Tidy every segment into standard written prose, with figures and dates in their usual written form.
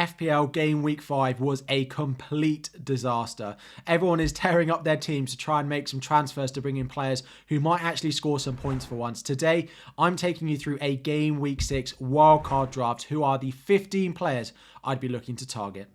FPL Game Week 5 was a complete disaster. Everyone is tearing up their teams to try and make some transfers to bring in players who might actually score some points for once. Today, I'm taking you through a Game Week 6 wildcard draft. Who are the 15 players I'd be looking to target?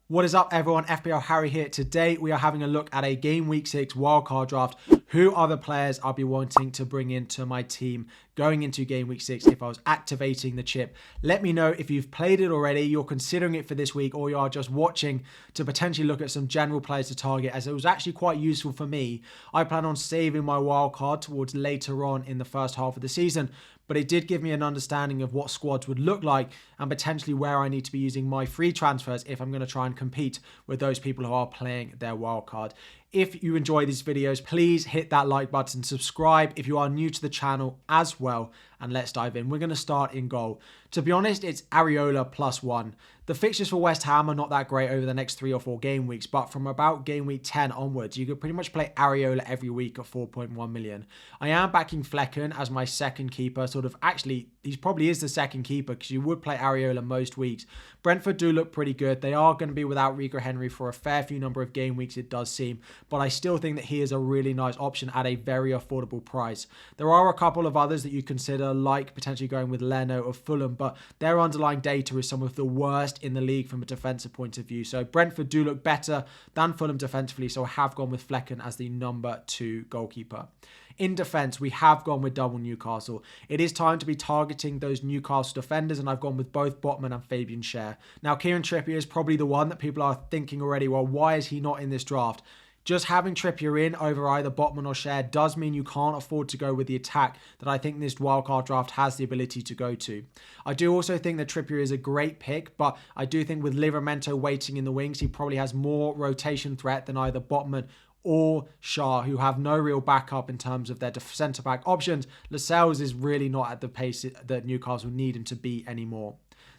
What is up, everyone? FPL Harry here. Today we are having a look at a Game Week 6 wildcard draft. Who are the players I'll be wanting to bring into my team going into Game Week 6 if I was activating the chip? Let me know if you've played it already, you're considering it for this week, or you are just watching to potentially look at some general players to target, as it was actually quite useful for me. I plan on saving my wildcard towards later on in the first half of the season, but it did give me an understanding of what squads would look like and potentially where I need to be using my free transfers if I'm going to try and compete with those people who are playing their wildcard. If you enjoy these videos, please hit that like button, subscribe if you are new to the channel as well, and let's dive in. We're going to start in goal. To be honest, it's Areola +1. The fixtures for West Ham are not that great over the next 3 or 4 game weeks, but from about game week 10 onwards, you could pretty much play Areola every week at 4.1 million. I am backing Flecken as my second keeper, actually, he probably is the second keeper because you would play Areola most weeks. Brentford do look pretty good. They are going to be without Rico Henry for a fair few number of game weeks, it does seem, but I still think that he is a really nice option at a very affordable price. There are a couple of others that you consider, like potentially going with Leno of Fulham, but their underlying data is some of the worst in the league from a defensive point of view. So Brentford do look better than Fulham defensively, so I have gone with Flecken as the number 2 goalkeeper. In defence, we have gone with double Newcastle. It is time to be targeting those Newcastle defenders, and I've gone with both Botman and Fabian Schär. Now, Kieran Trippier is probably the one that people are thinking already, well, why is he not in this draft? Just having Trippier in over either Botman or Schär does mean you can't afford to go with the attack that I think this wildcard draft has the ability to go to. I do also think that Trippier is a great pick, but I do think with Livramento waiting in the wings, he probably has more rotation threat than either Botman or Schär, who have no real backup in terms of their centre-back options. Lascelles is really not at the pace that Newcastle need him to be anymore.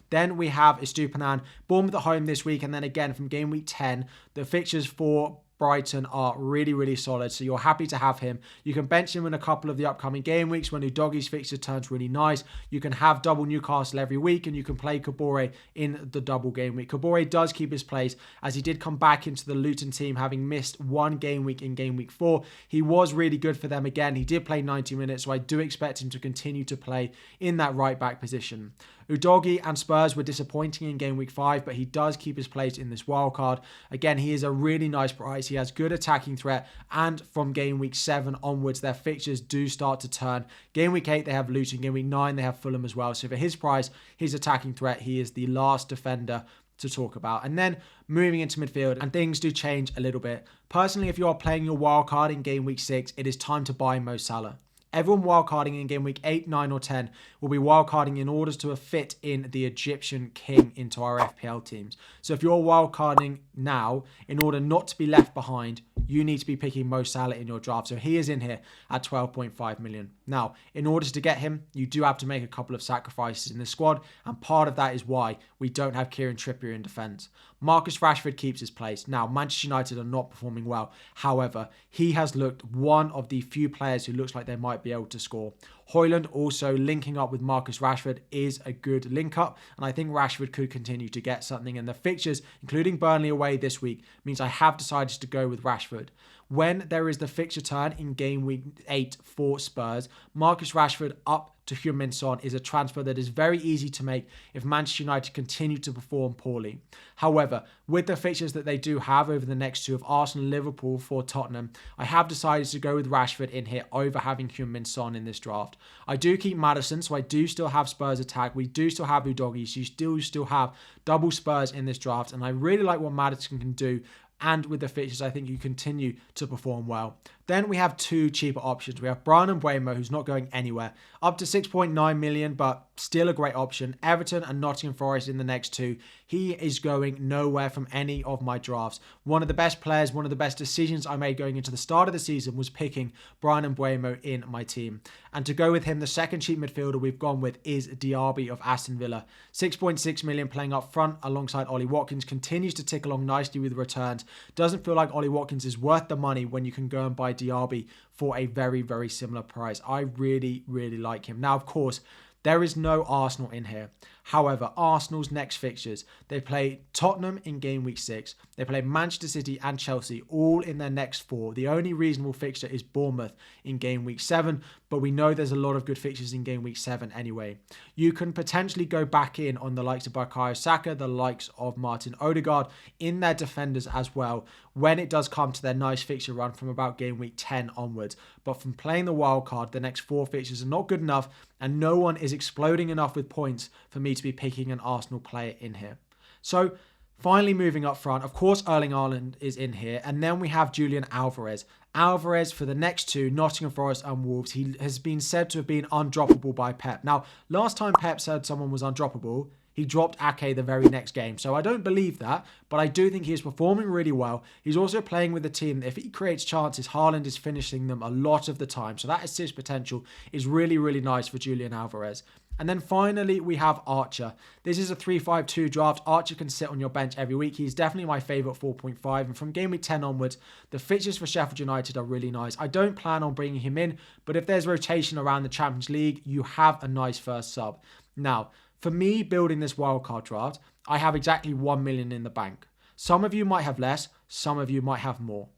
Then we have Estupiñán, Bournemouth at home this week, and then again from game week 10, the fixtures for Brighton are really, really solid, so you're happy to have him. You can bench him in a couple of the upcoming game weeks when Udogie's fixture turns really nice. You can have double Newcastle every week, and you can play Kabore in the double game week. Kabore does keep his place, as he did come back into the Luton team, having missed 1 game week in game week 4. He was really good for them again. He did play 90 minutes, so I do expect him to continue to play in that right-back position. Udogie and Spurs were disappointing in game week 5, but he does keep his place in this wildcard. Again, he is a really nice price. He has good attacking threat, and from game week 7 onwards, their fixtures do start to turn. Game week 8, they have Luton. Game week 9, they have Fulham as well. So for his price, his attacking threat, he is the last defender to talk about. And then moving into midfield, and things do change a little bit. Personally, if you are playing your wildcard in game week 6, it is time to buy Mo Salah. Everyone wildcarding in game week 8, 9 or 10 will be wildcarding in order to fit in the Egyptian king into our FPL teams. So if you're wildcarding now, in order not to be left behind, you need to be picking Mo Salah in your draft. So he is in here at 12.5 million. Now, in order to get him, you do have to make a couple of sacrifices in the squad, and part of that is why we don't have Kieran Trippier in defence. Marcus Rashford keeps his place. Now, Manchester United are not performing well. However, he has looked one of the few players who looks like they might be able to score. Højlund also linking up with Marcus Rashford is a good link up, and I think Rashford could continue to get something, and the fixtures, including Burnley away this week, means I have decided to go with Rashford. When there is the fixture turn in game week 8 for Spurs, Marcus Rashford up to Heung-min Son is a transfer that is very easy to make if Manchester United continue to perform poorly. However, with the fixtures that they do have over the next 2 of Arsenal and Liverpool for Tottenham, I have decided to go with Rashford in here over having Heung-min Son in this draft. I do keep Maddison, so I do still have Spurs attack. We do still have Udogie, so you still have double Spurs in this draft, and I really like what Maddison can do. And with the fixtures, I think you continue to perform well. Then we have 2 cheaper options. We have Bryan Mbeumo, who's not going anywhere, up to 6.9 million, but still a great option. Everton and Nottingham Forest in the next 2. He is going nowhere from any of my drafts. One of the best players, one of the best decisions I made going into the start of the season was picking Bryan Mbeumo in my team. And to go with him, the second cheap midfielder we've gone with is Diaby of Aston Villa. 6.6 million playing up front alongside Ollie Watkins. Continues to tick along nicely with returns. Doesn't feel like Ollie Watkins is worth the money when you can go and buy buy Diaby for a very, very similar price. I really, really like him. Now, of course, there is no Arsenal in here. However, Arsenal's next fixtures, they play Tottenham in game week 6. They play Manchester City and Chelsea all in their next 4. The only reasonable fixture is Bournemouth in game week 7, but we know there's a lot of good fixtures in game week 7 anyway. You can potentially go back in on the likes of Bukayo Saka, the likes of Martin Odegaard in their defenders as well when it does come to their nice fixture run from about game week 10 onwards. But from playing the wild card, the next 4 fixtures are not good enough, and no one is exploding enough with points for me to be picking an Arsenal player in here. So finally moving up front, of course Erling Haaland is in here, and then we have Julian Alvarez. Alvarez for the next 2, Nottingham Forest and Wolves, he has been said to have been undroppable by Pep. Now, last time Pep said someone was undroppable, he dropped Ake the very next game. So I don't believe that, but I do think he is performing really well. He's also playing with a team that if he creates chances, Haaland is finishing them a lot of the time. So that assist potential is really, really nice for Julian Alvarez. And then finally, we have Archer. This is a 3-5-2 draft. Archer can sit on your bench every week. He's definitely my favourite 4.5. And from game week 10 onwards, the fixtures for Sheffield United are really nice. I don't plan on bringing him in, but if there's rotation around the Champions League, you have a nice first sub. Now, for me, building this wildcard draft, I have exactly 1 million in the bank. Some of you might have less, some of you might have more.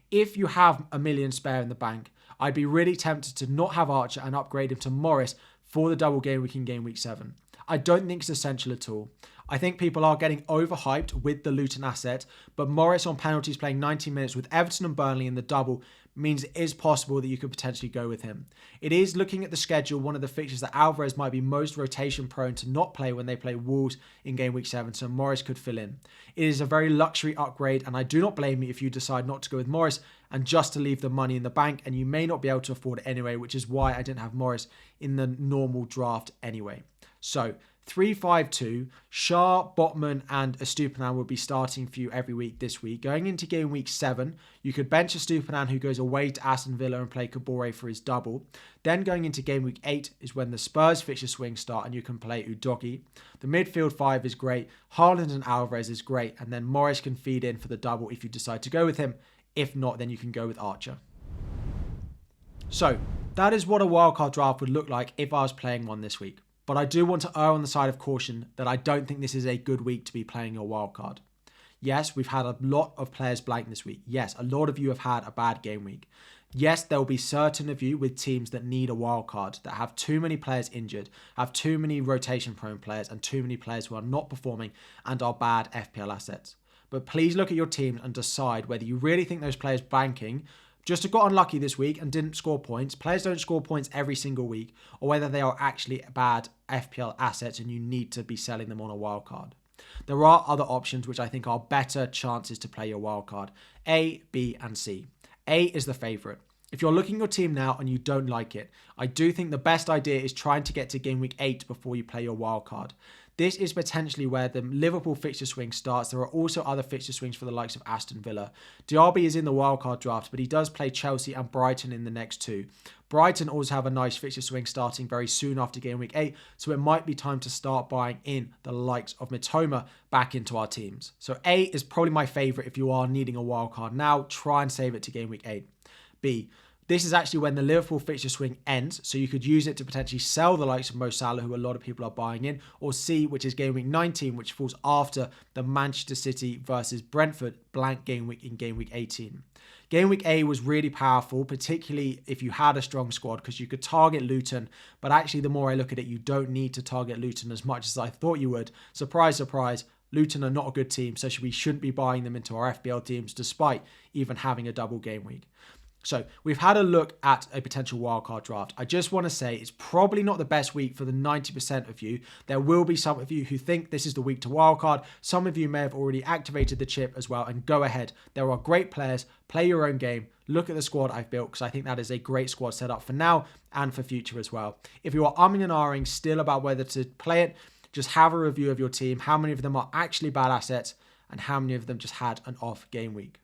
If you have a million spare in the bank, I'd be really tempted to not have Archer and upgrade him to Morris for the double game week in game week 7. I don't think it's essential at all. I think people are getting overhyped with the Luton asset, but Morris on penalties playing 90 minutes with Everton and Burnley in the double means it is possible that you could potentially go with him. It is, looking at the schedule, one of the fixtures that Alvarez might be most rotation prone to not play when they play Wolves in game week 7, so Morris could fill in. It is a very luxury upgrade, and I do not blame you if you decide not to go with Morris and just to leave the money in the bank, and you may not be able to afford it anyway, which is why I didn't have Morris in the normal draft anyway. So 3-5-2, Shah, Botman and Estupiñán will be starting for you every week this week. Going into game week 7, you could bench Estupiñán, who goes away to Aston Villa, and play Kabore for his double. Then going into game week 8 is when the Spurs fixture swing start, and you can play Udogie. The midfield 5 is great. Haaland and Alvarez is great, and then Morris can feed in for the double if you decide to go with him. If not, then you can go with Archer. So that is what a wildcard draft would look like if I was playing one this week. But I do want to err on the side of caution that I don't think this is a good week to be playing your wildcard. Yes, we've had a lot of players blank this week. Yes, a lot of you have had a bad game week. Yes, there will be certain of you with teams that need a wildcard, that have too many players injured, have too many rotation-prone players, and too many players who are not performing and are bad FPL assets. But please look at your team and decide whether you really think those players banking just got unlucky this week and didn't score points. Players don't score points every single week, or whether they are actually bad FPL assets and you need to be selling them on a wildcard. There are other options which I think are better chances to play your wildcard. A, B, and C. A is the favourite. If you're looking at your team now and you don't like it, I do think the best idea is trying to get to game week 8 before you play your wildcard. This is potentially where the Liverpool fixture swing starts. There are also other fixture swings for the likes of Aston Villa. Diaby is in the wildcard draft, but he does play Chelsea and Brighton in the next 2. Brighton also have a nice fixture swing starting very soon after game week 8, so it might be time to start buying in the likes of Mitoma back into our teams. So A is probably my favourite if you are needing a wildcard now. Try and save it to game week 8. B, this is actually when the Liverpool fixture swing ends, so you could use it to potentially sell the likes of Mo Salah, who a lot of people are buying in, or C, which is game week 19, which falls after the Manchester City versus Brentford blank game week in game week 18. Game week A was really powerful, particularly if you had a strong squad, because you could target Luton, but actually the more I look at it, you don't need to target Luton as much as I thought you would. Surprise, surprise, Luton are not a good team, so we shouldn't be buying them into our FPL teams, despite even having a double game week. So we've had a look at a potential wildcard draft. I just want to say it's probably not the best week for the 90% of you. There will be some of you who think this is the week to wildcard. Some of you may have already activated the chip as well, and go ahead. There are great players. Play your own game. Look at the squad I've built, because I think that is a great squad set up for now and for future as well. If you are umming and ahhing still about whether to play it, just have a review of your team. How many of them are actually bad assets and how many of them just had an off game week?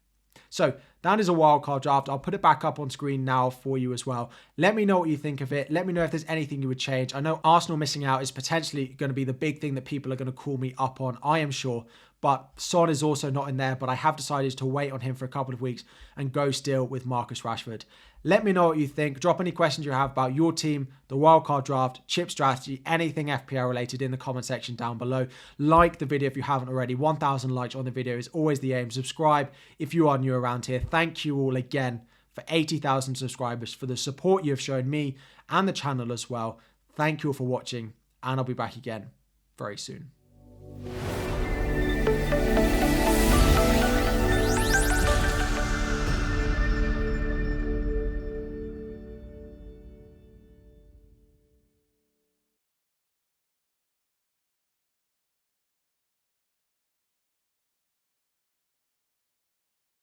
So that is a wildcard draft. I'll put it back up on screen now for you as well. Let me know what you think of it. Let me know if there's anything you would change. I know Arsenal missing out is potentially going to be the big thing that people are going to call me up on, I am sure. but Son is also not in there, but I have decided to wait on him for a couple of weeks and go still with Marcus Rashford. Let me know what you think. Drop any questions you have about your team, the wildcard draft, chip strategy, anything FPL related in the comment section down below. Like the video if you haven't already. 1,000 likes on the video is always the aim. Subscribe if you are new around here. Thank you all again for 80,000 subscribers, for the support you have shown me and the channel as well. Thank you all for watching, and I'll be back again very soon.